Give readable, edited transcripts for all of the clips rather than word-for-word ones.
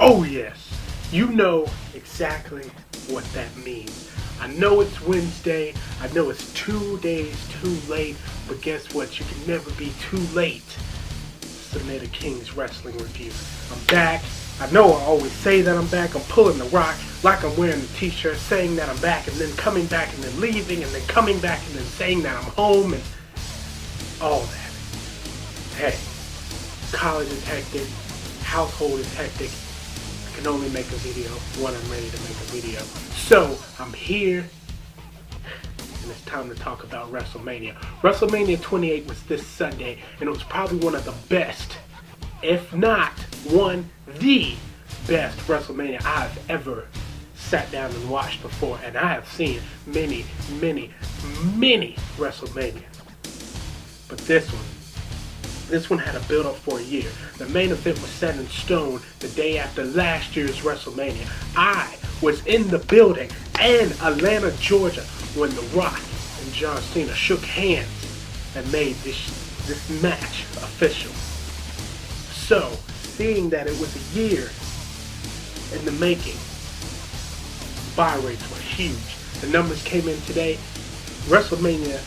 Oh yes, you know exactly what that means. I know it's Wednesday, I know it's 2 days too late, but guess what? You can never be too late to submit a King's Wrestling review. I'm back. I know I always say that I'm back. I'm pulling the rock like I'm wearing the t-shirt saying that I'm back and then coming back and then leaving and then coming back and then saying that I'm home and all that. Hey, college is hectic, household is hectic. I can only make a video when I'm ready to make a video. So, I'm here, and it's time to talk about WrestleMania. WrestleMania 28 was this Sunday, and it was probably one of the best, if not the best WrestleMania I've ever sat down and watched before. And I have seen many WrestleMania. But this one had a build up for a year. The main event was set in stone the day after last year's WrestleMania. I was in the building in Atlanta, Georgia when The Rock and John Cena shook hands and made this match official. So, seeing that it was a year in the making, buy rates were huge. The numbers came in today. WrestleMania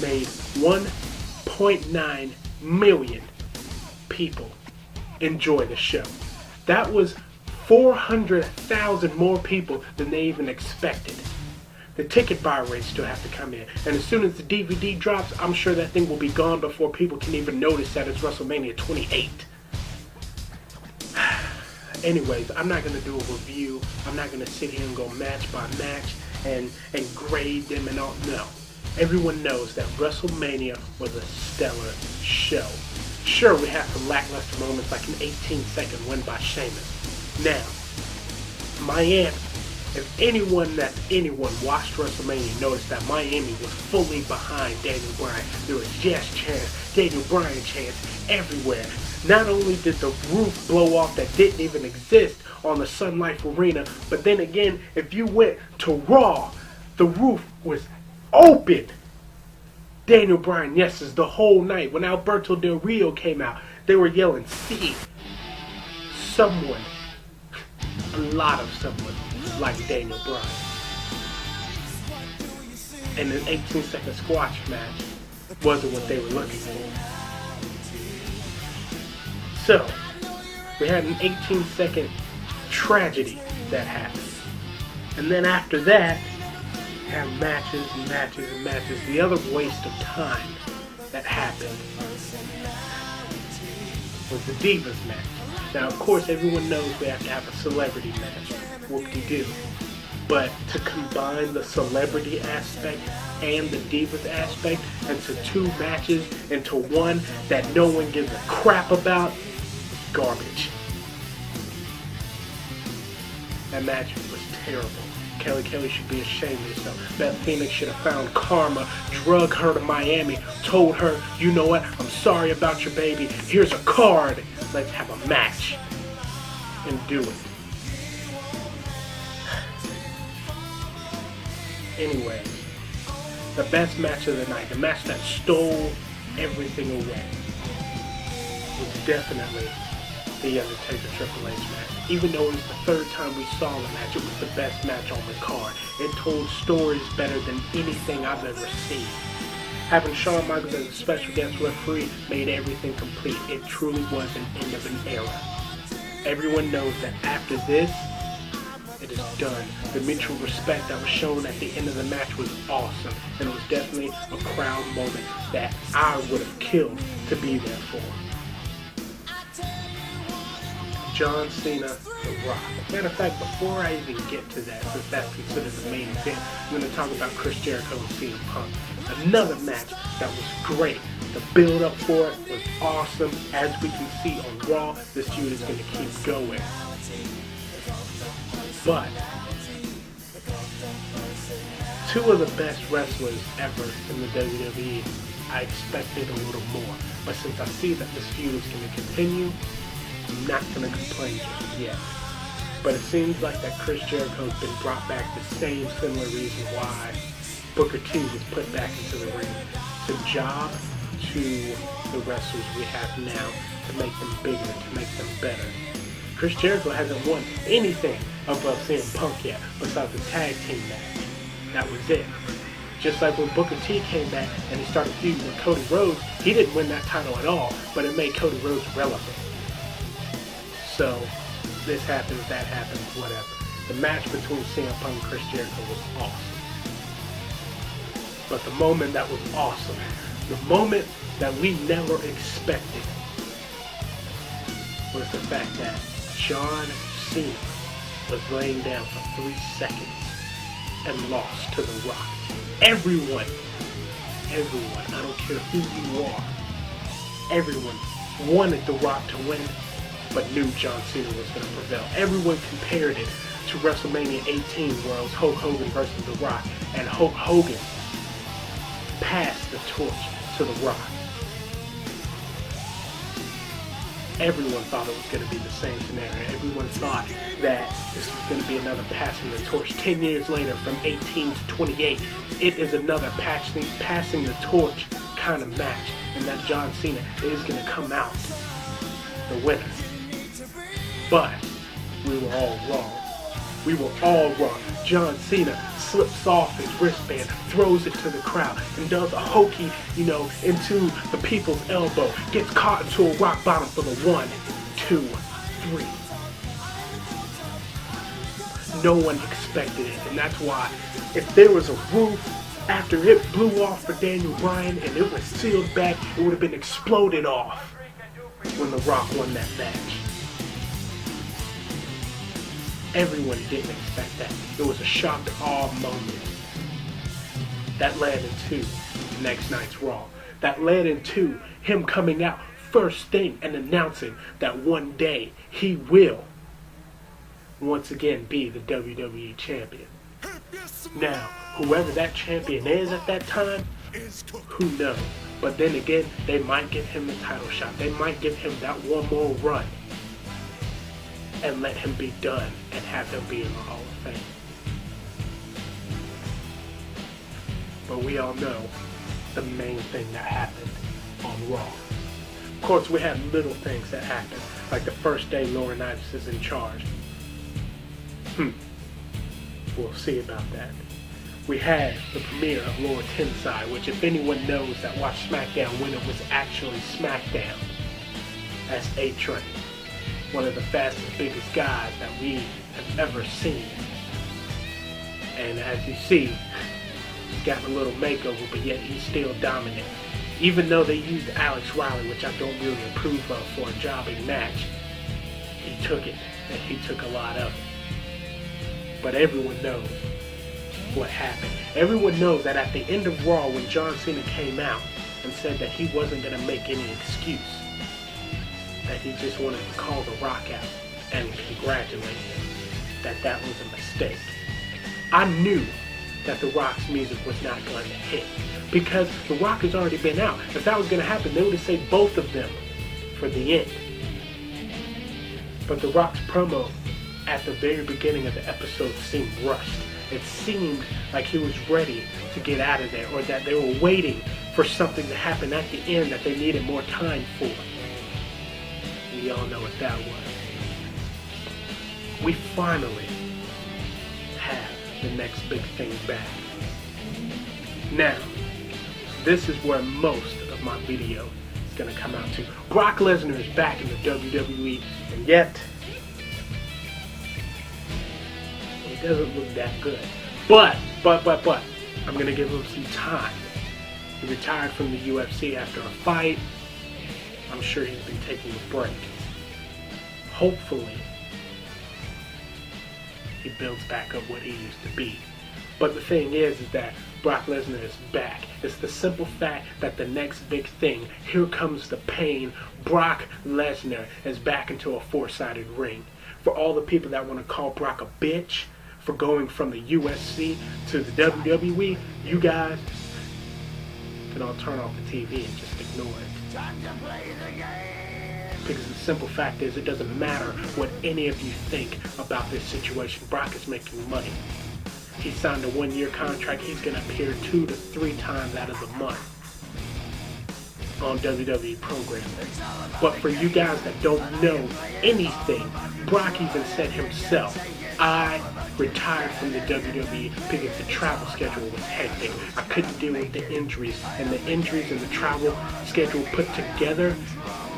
made 1.9 million people enjoy the show. That was 400,000 more people than they even expected. The ticket buy rates still have to come in, and as soon as the DVD drops, I'm sure that thing will be gone before people can even notice that it's WrestleMania 28. Anyways, I'm not going to do a review. I'm not going to sit here and go match by match and grade them and all. No. Everyone knows that WrestleMania was a stellar show. Sure, we had some lackluster moments like an 18-second win by Sheamus. Now, Miami, if anyone watched WrestleMania noticed that Miami was fully behind Daniel Bryan. There was Yes chants, Daniel Bryan chants everywhere. Not only did the roof blow off that didn't even exist on the Sun Life Arena, but then again, if you went to Raw, the roof was open. Daniel Bryan yeses the whole night. When Alberto Del Rio came out, they were yelling, see, someone, a lot of someone like Daniel Bryan. And an 18-second squash match wasn't what they were looking for. So, we had an 18-second tragedy that happened. And then after that, have matches and matches and matches. The other waste of time that happened was the Divas match. Now, of course, everyone knows we have to have a celebrity match. Whoop-de-doo. But to combine the celebrity aspect and the Divas aspect into two matches into one that no one gives a crap about, garbage. That match was terrible. Kelly should be ashamed of herself. Beth Phoenix should have found karma, drug her to Miami, told her, you know what, I'm sorry about your baby, here's a card, let's have a match, and do it. Anyway, the best match of the night, the match that stole everything away, was definitely the Undertaker Triple H match. Even though it was the third time we saw the match, it was the best match on the card. It told stories better than anything I've ever seen. Having Shawn Michaels as a special guest referee made everything complete. It truly was an end of an era. Everyone knows that after this, it is done. The mutual respect that was shown at the end of the match was awesome, and it was definitely a crowd moment that I would have killed to be there for. John Cena, The Rock. Matter of fact, before I even get to that, since that's considered the main event, I'm going to talk about Chris Jericho and CM Punk. Another match that was great. The build up for it was awesome. As we can see on Raw, this feud is going to keep going. But two of the best wrestlers ever in the WWE, I expected a little more. But since I see that this feud is going to continue, I'm not going to complain just yet. But it seems like that Chris Jericho's been brought back the same similar reason why Booker T was put back into the ring. To job to the wrestlers we have now, to make them bigger, to make them better. Chris Jericho hasn't won anything above CM Punk yet, besides the tag team match. That was it. Just like when Booker T came back and he started feuding with Cody Rhodes, he didn't win that title at all, but it made Cody Rhodes relevant. So, this happens, that happens, whatever. The match between CM Punk and Chris Jericho was awesome. But the moment that was awesome, the moment that we never expected, was the fact that John Cena was laying down for 3 seconds and lost to The Rock. Everyone, I don't care who you are, everyone wanted The Rock to win, but knew John Cena was going to prevail. Everyone compared it to WrestleMania 18, where it was Hulk Hogan versus The Rock, and Hulk Hogan passed the torch to The Rock. Everyone thought it was going to be the same scenario. Everyone thought that this was going to be another passing the torch. 10 years later, from 18 to 28, it is another passing the torch kind of match, and that John Cena is going to come out the winner. But we were all wrong. We were all wrong. John Cena slips off his wristband, throws it to the crowd, and does a hokey, into the people's elbow. Gets caught into a rock bottom for the 1, 2, 3. No one expected it, and that's why if there was a roof after it blew off for Daniel Bryan and it was sealed back, it would have been exploded off when The Rock won that match. Everyone didn't expect that. It was a shock to all moment. That led into the next night's Raw. That led into him coming out first thing and announcing that one day he will once again be the WWE champion. Now, whoever that champion is at that time, who knows? But then again, they might give him the title shot. They might give him that one more run and let him be done and have him be in the Hall of Fame. But we all know the main thing that happened on Raw. Of course, we had little things that happened, like the first day Laurinaitis is in charge. We'll see about that. We had the premiere of Lower Tensai, which if anyone knows that watched SmackDown when it was actually SmackDown, that's A-Train. One of the fastest, biggest guys that we have ever seen. And as you see, he's got a little makeover, but yet he's still dominant. Even though they used Alex Riley, which I don't really approve of, for a jobbing match, he took it, and he took a lot of it. But everyone knows what happened. Everyone knows that at the end of Raw, when John Cena came out and said that he wasn't going to make any excuse, that he just wanted to call The Rock out and congratulate him, that was a mistake. I knew that The Rock's music was not going to hit because The Rock has already been out. If that was going to happen, they would have saved both of them for the end. But The Rock's promo at the very beginning of the episode seemed rushed. It seemed like he was ready to get out of there, or that they were waiting for something to happen at the end that they needed more time for. We all know what that was. We finally have the next big thing back. Now, this is where most of my video is going to come out to. Brock Lesnar is back in the WWE, and yet it doesn't look that good. But, I'm going to give him some time. He retired from the UFC after a fight. I'm sure he's been taking a break. Hopefully, he builds back up what he used to be. But the thing is that Brock Lesnar is back. It's the simple fact that the next big thing, here comes the pain, Brock Lesnar is back into a four-sided ring. For all the people that want to call Brock a bitch for going from the UFC to the WWE, you guys can all turn off the TV and just ignore it. Time to play the game. Because the simple fact is, it doesn't matter what any of you think about this situation. Brock is making money. He signed a 1-year contract. He's going to appear 2 to 3 times out of the month. on WWE programming. But for you guys that don't know anything, Brock even said himself, I retired from the WWE because the travel schedule was hectic. I couldn't deal with the injuries, and the injuries and the travel schedule put together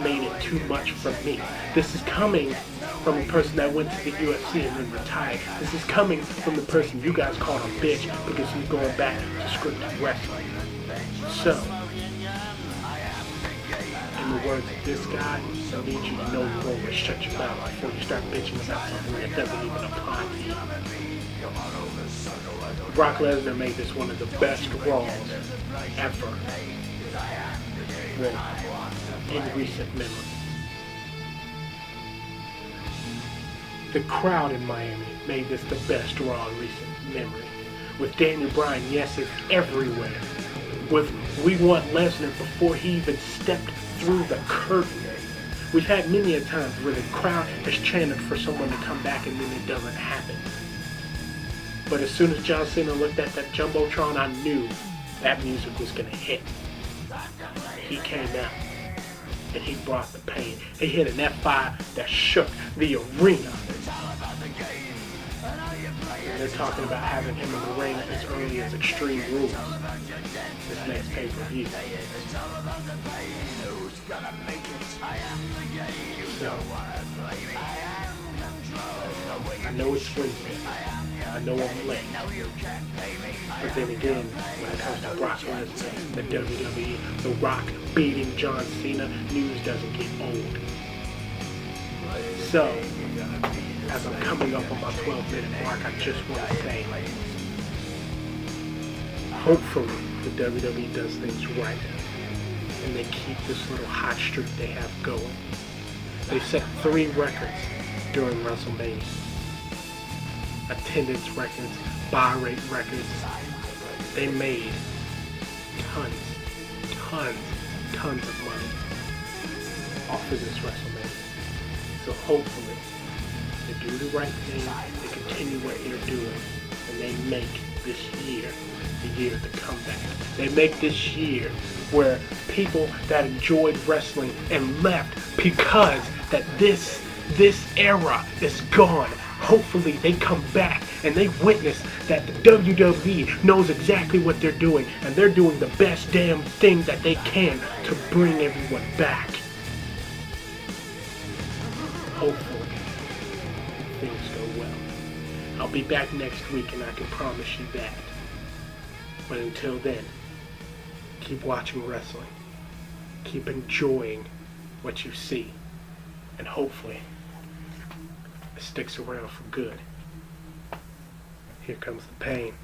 made it too much for me. This is coming from a person that went to the UFC and then retired. This is coming from the person you guys called a bitch because he's going back to scripted wrestling. So, in the words of this guy, I need you to know your role and shut your mouth before you start bitching about something that doesn't even apply to you. Brock Lesnar made this one of the best Raws ever. Well, in recent memory. The crowd in Miami made this the best Raw in recent memory. With Daniel Bryan, yes, it's everywhere. With we want Lesnar before he even stepped through the curtain. We've had many a times where the crowd has chanted for someone to come back and then it doesn't happen. But as soon as John Cena looked at that Jumbotron, I knew that music was going to hit. He came out and he brought the pain. He hit an F5 that shook the arena. And they're talking about having him in the ring as early as Extreme Rules. This next pay-per-view. So, I know it's Wednesday. I know I'm late. But then again, when it comes to Brock Lesnar, the WWE, The Rock beating John Cena, news doesn't get old. So, as I'm coming up on my 12-minute mark, I just want to say, hopefully the WWE does things right and they keep this little hot streak they have going. They set 3 records during WrestleMania. Attendance records, buy rate records. They made tons of money off of this WrestleMania. So hopefully they do the right thing, they continue what they're doing, and they make this year the year of the comeback. They make this year where people that enjoyed wrestling and left because that this era is gone. Hopefully they come back and they witness that the WWE knows exactly what they're doing and they're doing the best damn thing that they can to bring everyone back. Hopefully things go well. I'll be back next week and I can promise you that. But until then, keep watching wrestling. Keep enjoying what you see. And hopefully it sticks around for good. Here comes the pain.